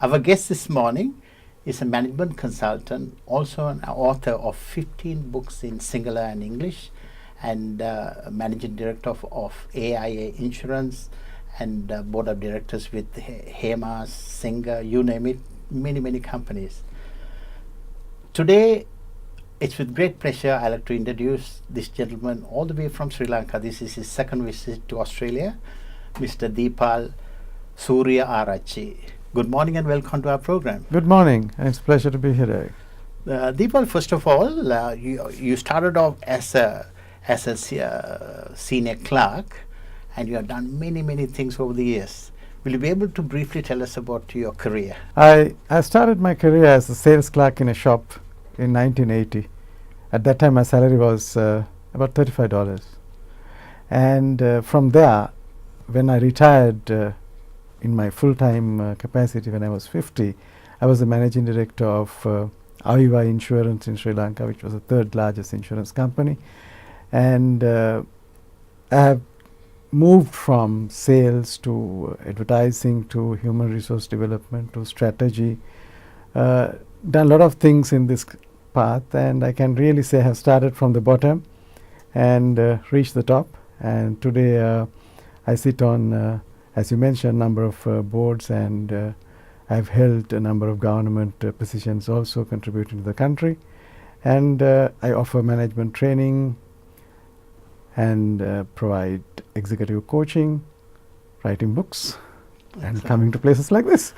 Our guest this morning is a management consultant, also an author of 15 books in Sinhala and English, and managing director of AIA Insurance, and board of directors with Hema, Singer, you name it, many companies. Today, it's with great pleasure I'd like to introduce this gentleman all the way from Sri Lanka. This is his second visit to Australia, Mr. Deepal Sooriyaarchchi. Good morning and welcome to our program. Good morning, and it's a pleasure to be here, Eric. Deepal, first of all, you started off as a senior clerk, and you have done many things over the years. Will you be able to briefly tell us about your career? I started my career as a sales clerk in a shop in 1980. At that time, my salary was about $35. And from there, when I retired in my full-time capacity when I was 50, I was the managing director of Aviva Insurance in Sri Lanka, which was the third largest insurance company. And I have moved from sales to advertising to human resource development to strategy, done a lot of things in this path, and I can really say I have started from the bottom and reached the top. And today I sit on, as you mentioned, a number of boards, and I've held a number of government positions also contributing to the country. And I offer management training and provide executive coaching, writing books, and coming to places like this.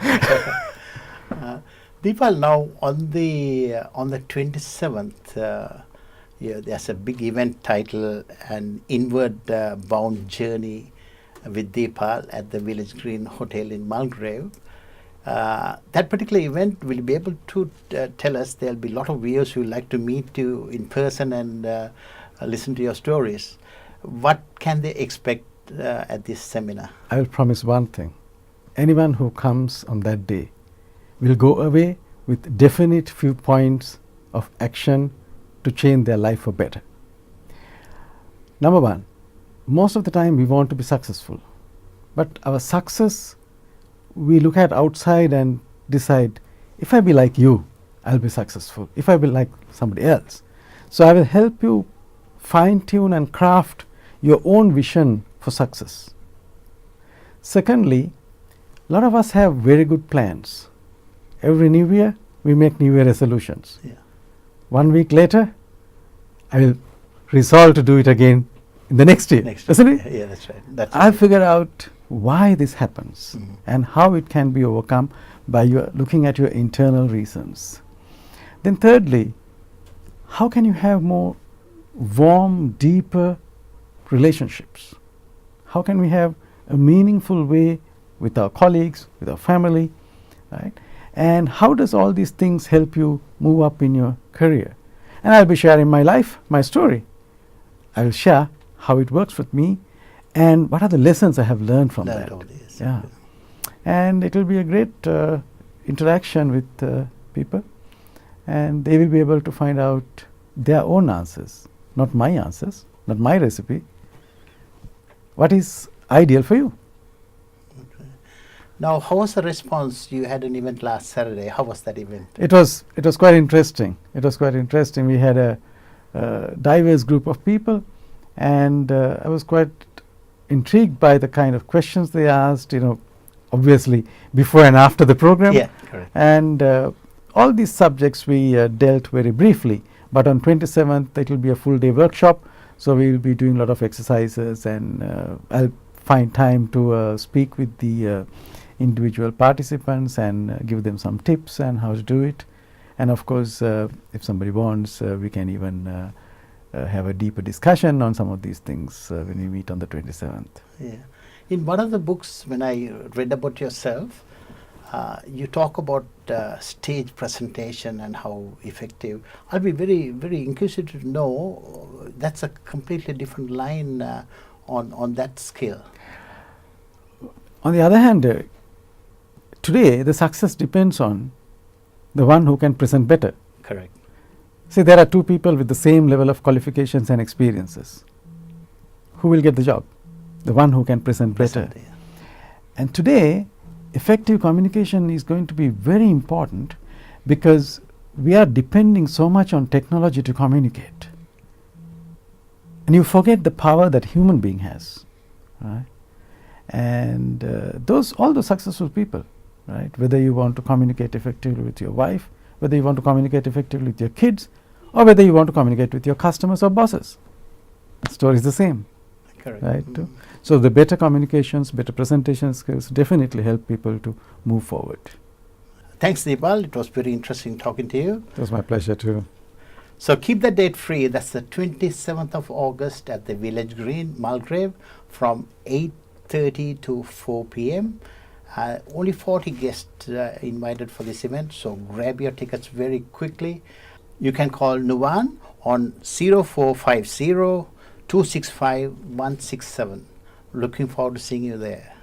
Deepal, now on the 27th, there's a big event titled An Inward Bound Journey with Deepal at the Village Green Hotel in Mulgrave. That particular event, will you be able to tell us? There'll be a lot of viewers who would like to meet you in person and listen to your stories. What can they expect at this seminar? I will promise one thing. Anyone who comes on that day will go away with definite few points of action to change their life for better. Number one, most of the time we want to be successful. But our success, we look at outside and decide, if I be like you, I'll be successful. If I be like somebody else. So I will help you fine-tune and craft your own vision for success. Secondly, a lot of us have very good plans. Every new year, we make new year resolutions. Yeah. 1 week later, I will resolve to do it again in the next year. Doesn't it? Yeah, that's right. I'll figure out why this happens and how it can be overcome by looking at your internal reasons. Then thirdly, how can you have more warm, deeper relationships? How can we have a meaningful way with our colleagues, with our family, right? And how does all these things help you move up in your career? And I'll be sharing my life, my story. I will share how it works with me and what are the lessons I have learned from that. Yeah. And it will be a great interaction with people, and they will be able to find out their own answers, not my answers, not my recipe. What is ideal for you? Okay. Now, how was the response? You had an event last Saturday. How was that event? It was quite interesting. We had a diverse group of people, and I was quite intrigued by the kind of questions they asked, obviously before and after the program. Yeah, correct. And all these subjects we dealt very briefly, but on 27th it will be a full day workshop, so we will be doing a lot of exercises, and I'll find time to speak with the individual participants and give them some tips on how to do it. And of course, if somebody wants, we can even have a deeper discussion on some of these things when we meet on the 27th. Yeah. In one of the books, when I read about yourself, you talk about stage presentation and how effective. I'll be very inquisitive to know that's a completely different line on that skill. On the other hand, today the success depends on the one who can present better. Correct. See, there are two people with the same level of qualifications and experiences. Who will get the job? The one who can present better. Yeah. And today, effective communication is going to be very important, because we are depending so much on technology to communicate. And you forget the power that human being has, right? And all those successful people, right? Whether you want to communicate effectively with your wife, whether you want to communicate effectively with your kids, or whether you want to communicate with your customers or bosses, the story is the same. Correct. Right? So the better communications, better presentation skills definitely help people to move forward. Thanks, Deepal. It was very interesting talking to you. It was my pleasure too. So keep the date free. That's the 27th of August at the Village Green, Mulgrave, from 8:30 to 4 p.m. Only 40 guests invited for this event, so grab your tickets very quickly. You can call Nuwan on 0450 265 167. Looking forward to seeing you there.